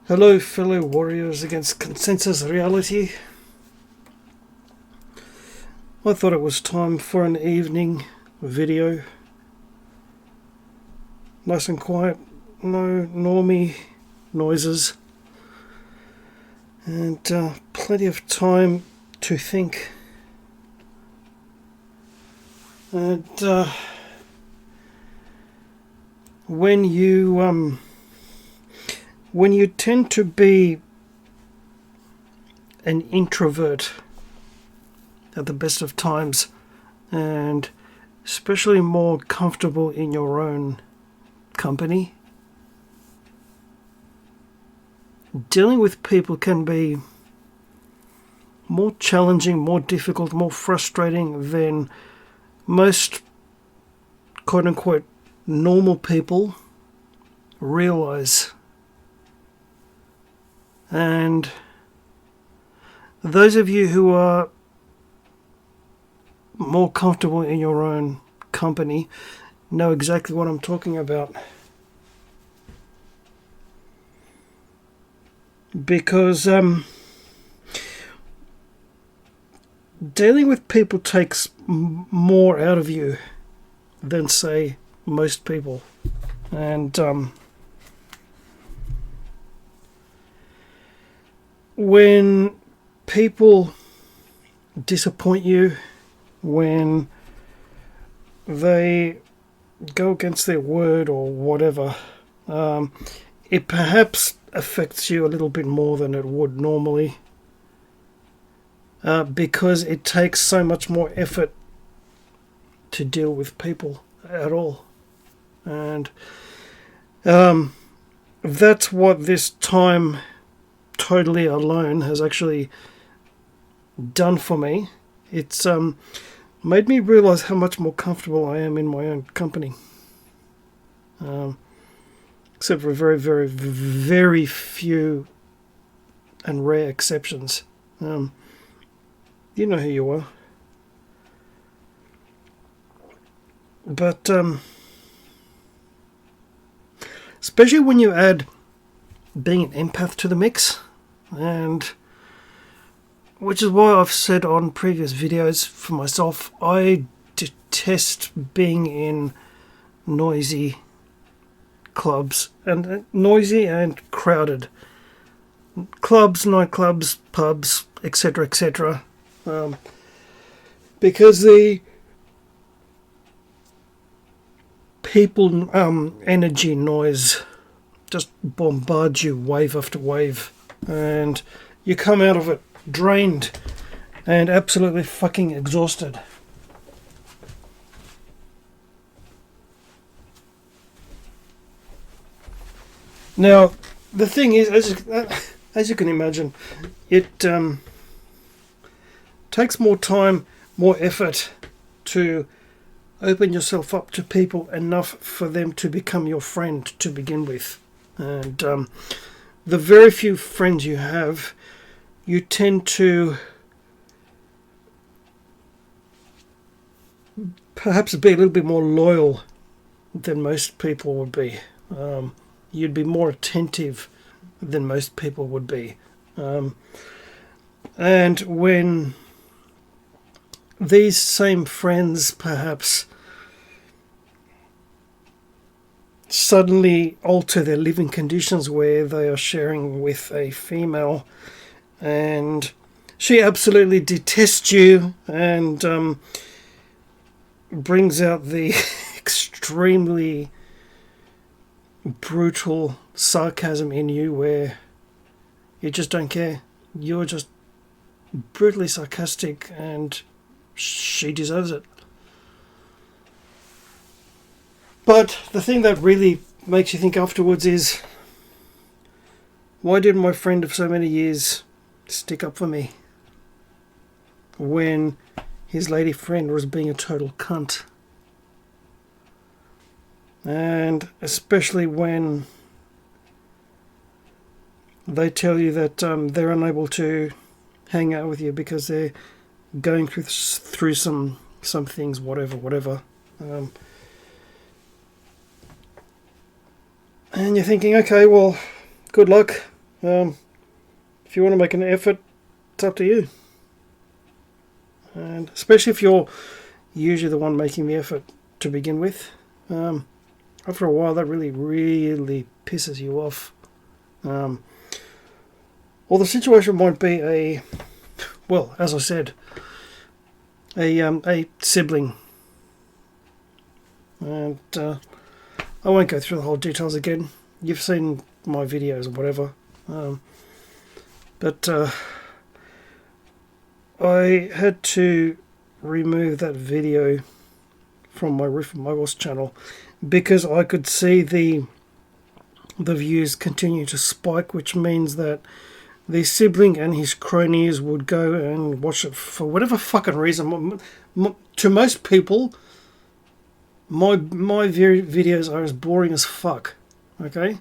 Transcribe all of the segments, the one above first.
Hello, fellow warriors against consensus reality. I thought it was time for an evening video. Nice and quiet, no normie noises, and plenty of time to think. And when you tend to be an introvert at the best of times, and especially more comfortable in your own company, dealing with people can be more challenging, more difficult, more frustrating than most quote-unquote normal people realize. And those of you who are more comfortable in your own company know exactly what I'm talking about. Because dealing with people takes more out of you than, say, most people. And when people disappoint you, when they go against their word or whatever, it perhaps affects you a little bit more than it would normally, because it takes so much more effort to deal with people at all. And that's what this time totally alone has actually done for me. It's made me realize how much more comfortable I am in my own company, except for very, very, very few and rare exceptions. You know who you are. But especially when you add being an empath to the mix, and which is why I've said on previous videos for myself, I detest being in noisy clubs, and noisy and crowded clubs, nightclubs, pubs, etc., etc. Because the people energy noise just bombards you wave after wave, and you come out of it drained and absolutely fucking exhausted. Now, the thing is, as you can imagine, it takes more time, more effort to open yourself up to people enough for them to become your friend to begin with. And the very few friends you have, you tend to perhaps be a little bit more loyal than most people would be. You'd be more attentive than most people would be. And when these same friends perhaps suddenly alter their living conditions, where they are sharing with a female and she absolutely detests you and brings out the extremely brutal sarcasm in you, where you just don't care. You're just brutally sarcastic and she deserves it. But the thing that really makes you think afterwards is, why didn't my friend of so many years stick up for me when his lady friend was being a total cunt? And especially when they tell you that they're unable to hang out with you because they're going through some things, whatever. And you're thinking, okay, well, good luck. If you want to make an effort, it's up to you. And especially if you're usually the one making the effort to begin with. After a while, that really, really pisses you off. Or the situation might be well, as I said, a sibling. And I won't go through the whole details again. You've seen my videos or whatever. But I had to remove that video from my Roof of My Boss channel because I could see the views continue to spike, which means that the sibling and his cronies would go and watch it for whatever fucking reason. To most people, my videos are as boring as fuck. Okay?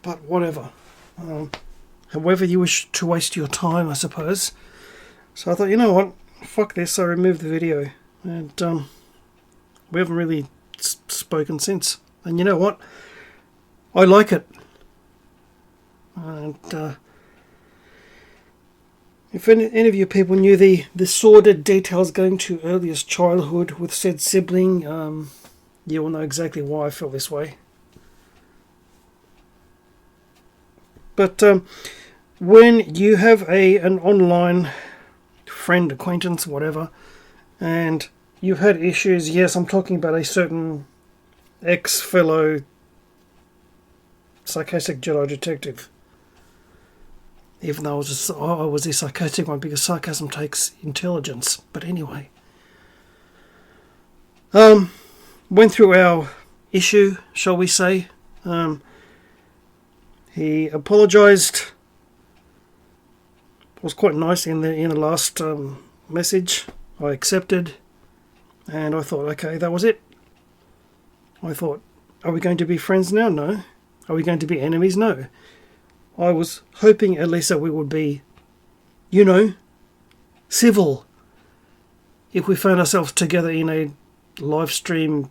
But whatever. However you wish to waste your time, I suppose. So I thought, you know what? Fuck this. I removed the video. And we haven't really spoken since. And you know what? I like it. And if any of you people knew the sordid details going to earliest childhood with said sibling, you will know exactly why I feel this way. But when you have an online friend, acquaintance, whatever, and you've had issues, yes, I'm talking about a certain ex-fellow sarcastic Jedi detective. Even though I was the sarcastic one, because sarcasm takes intelligence. But anyway. Went through our issue, shall we say. He apologised. Was quite nice in the last message. I accepted. And I thought, okay, that was it. I thought, are we going to be friends now? No. Are we going to be enemies? No. I was hoping at least that we would be, civil. If we found ourselves together in a live stream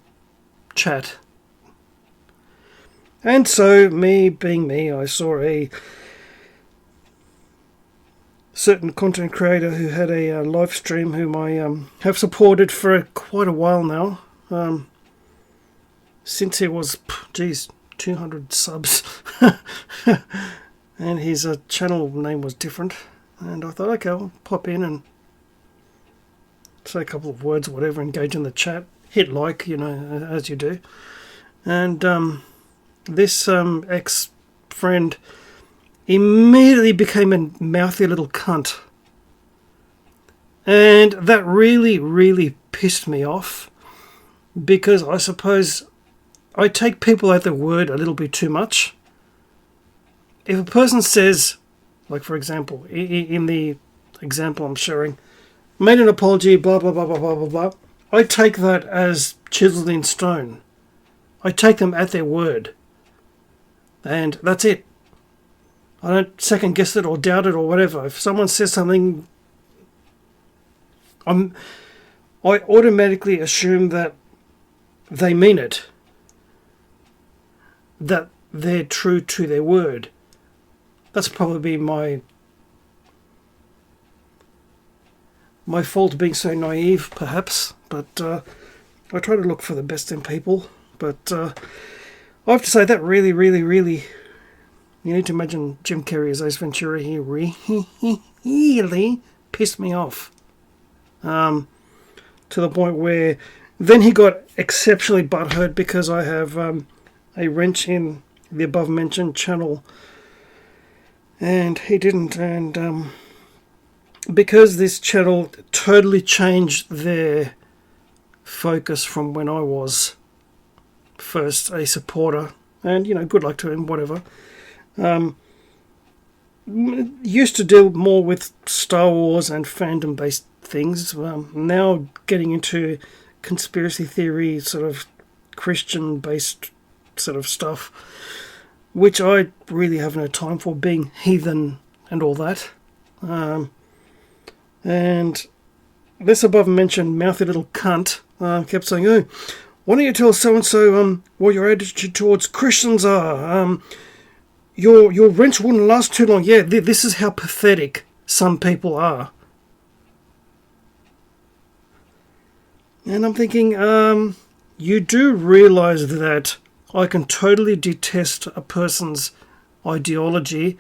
chat. And so, me being me, I saw a certain content creator who had a live stream whom I have supported for quite a while now. Since he was, 200 subs. And his channel name was different. And I thought, okay, I'll pop in and say a couple of words, whatever, engage in the chat. Hit like, as you do. And this ex-friend immediately became a mouthy little cunt. And that really, really pissed me off. Because I suppose I take people at their word a little bit too much. If a person says, like for example, in the example I'm sharing, made an apology, blah, blah, blah, blah, blah, blah, blah, I take that as chiseled in stone. I take them at their word. And that's it. I don't second guess it or doubt it or whatever. If someone says something, I automatically assume that they mean it. That they're true to their word. That's probably my fault being so naive, perhaps. But I try to look for the best in people. But I have to say that really, really, really... You need to imagine Jim Carrey as Ace Ventura. He really pissed me off. To the point where... Then he got exceptionally butthurt because I have a wrench in the above-mentioned channel. And he didn't. And because this channel totally changed their focus from when I was first a supporter. And, good luck to him, whatever. Used to deal more with Star Wars and fandom-based things. Now getting into conspiracy theory, sort of Christian-based sort of stuff, which I really have no time for, being heathen and all that. And this above-mentioned mouthy little cunt kept saying, why don't you tell so-and-so what your attitude towards Christians are? Your wrench wouldn't last too long. Yeah, this is how pathetic some people are. And I'm thinking, you do realise that I can totally detest a person's ideology,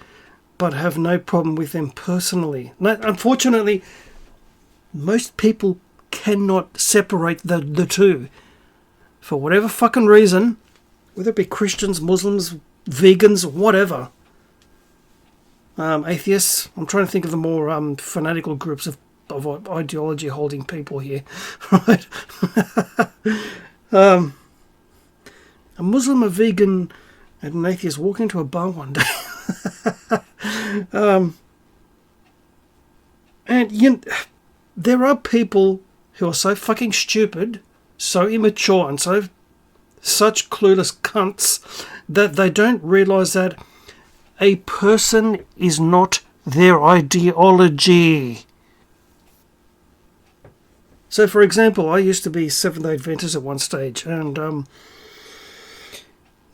but have no problem with them personally. No, unfortunately, most people cannot separate the two. For whatever fucking reason, whether it be Christians, Muslims, vegans, whatever. Atheists. I'm trying to think of the more fanatical groups of ideology holding people here. Right? A Muslim, a vegan, and an atheist walk into a bar one day. And there are people who are so fucking stupid, so immature, and such clueless cunts that they don't realise that a person is not their ideology. So, for example, I used to be Seventh-day Adventist at one stage, and don't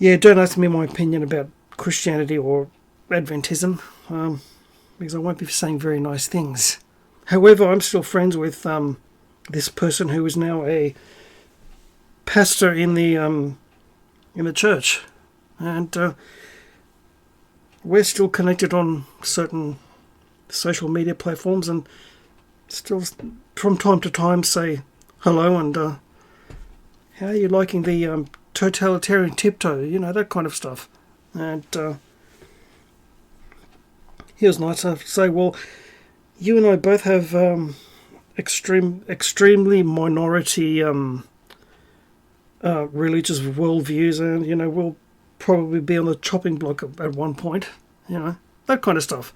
ask me my opinion about Christianity or Adventism, because I won't be saying very nice things. However, I'm still friends with this person who is now a pastor in the church, and we're still connected on certain social media platforms, and still from time to time say hello and how are you liking the totalitarian tiptoe, that kind of stuff. And he was nice enough to say, well, you and I both have extremely minority religious worldviews, and we'll probably be on the chopping block at one point, that kind of stuff.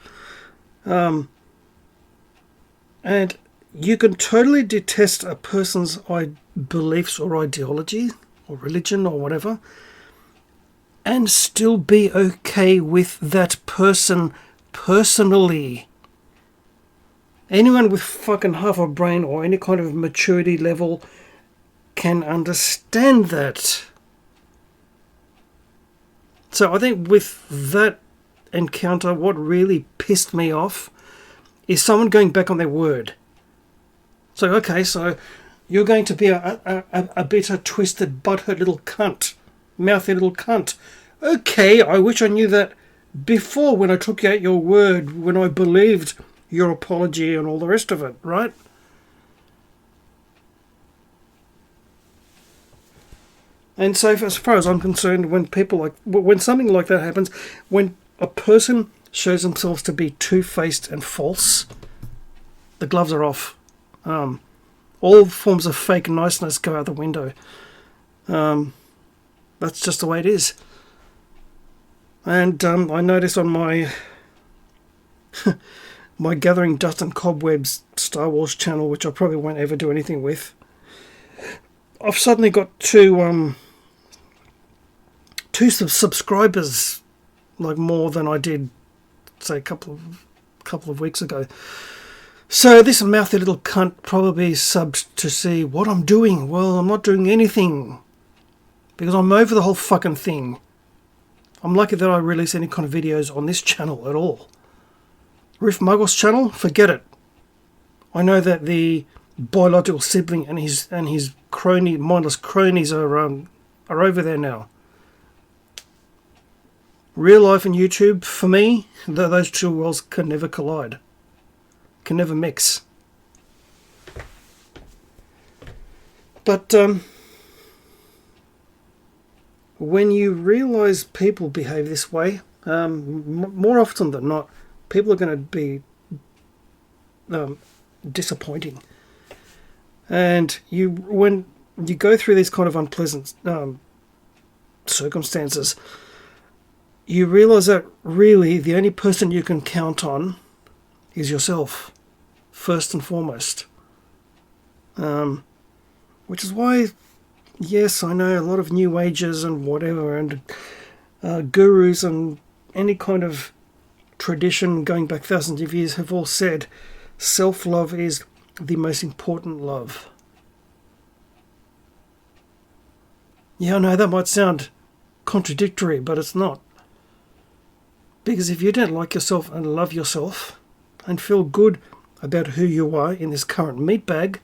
And you can totally detest a person's beliefs or ideology or religion or whatever, and still be okay with that person personally. Anyone with fucking half a brain or any kind of maturity level can understand that. So I think with that encounter, what really pissed me off is someone going back on their word. So, okay, so you're going to be a bitter, twisted, butthurt little cunt. Mouthy little cunt. Okay, I wish I knew that before, when I took you at your word, when I believed your apology and all the rest of it, right? And so, as far as I'm concerned, when something like that happens, when a person shows themselves to be two-faced and false, the gloves are off. All forms of fake niceness go out the window. That's just the way it is. And I notice on my my Gathering Dust and Cobwebs Star Wars channel, which I probably won't ever do anything with, I've suddenly got two subscribers, like more than I did, say, a couple of weeks ago. So this mouthy little cunt probably subbed to see what I'm doing. Well, I'm not doing anything, because I'm over the whole fucking thing. I'm lucky that I release any kind of videos on this channel at all. Riff Muggles channel, forget it. I know that the biological sibling and his mindless cronies are over there now. Real life and YouTube, for me, those two worlds can never collide. Can never mix. But when you realise people behave this way, more often than not, people are going to be disappointing. And when you go through these kind of unpleasant circumstances, you realise that really the only person you can count on is yourself, first and foremost. Which is why, yes, I know a lot of New Agers and whatever, and gurus and any kind of tradition going back thousands of years have all said self-love is the most important love. Yeah, I know that might sound contradictory, but it's not. Because if you don't like yourself and love yourself and feel good about who you are in this current meat bag,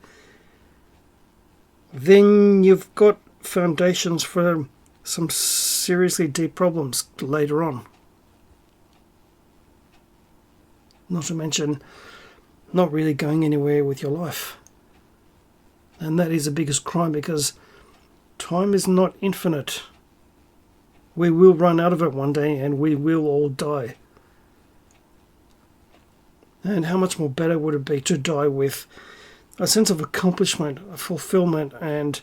then you've got foundations for some seriously deep problems later on. Not to mention not really going anywhere with your life. And that is the biggest crime, because time is not infinite. We will run out of it one day and we will all die. And how much more better would it be to die with a sense of accomplishment, a fulfillment, and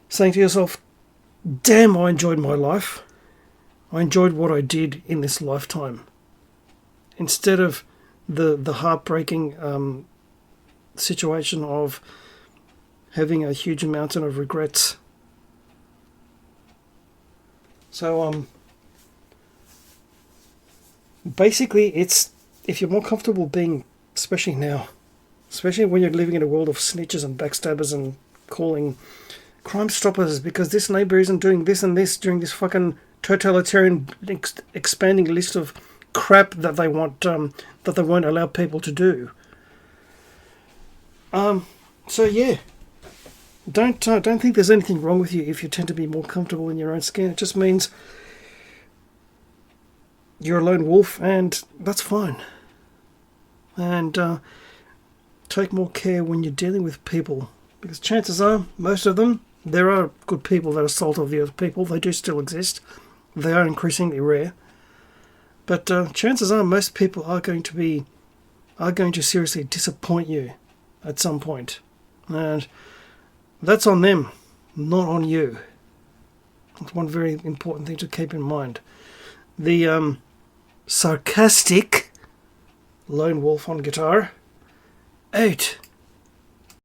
saying to yourself, damn, I enjoyed my life. I enjoyed what I did in this lifetime. Instead of the heartbreaking situation of having a huge mountain of regrets. So basically, it's, if you're more comfortable being, especially now, especially when you're living in a world of snitches and backstabbers and calling Crime Stoppers because this neighbour isn't doing this and this during this fucking totalitarian expanding list of crap that they want, that they won't allow people to do. So yeah, don't think there's anything wrong with you if you tend to be more comfortable in your own skin. It just means you're a lone wolf, and that's fine. And take more care when you're dealing with people, because chances are, most of them, there are good people that are salt of the earth people. They do still exist. They are increasingly rare. But chances are most people are going to seriously disappoint you at some point. And that's on them, not on you. That's one very important thing to keep in mind. The sarcastic lone wolf on guitar, out.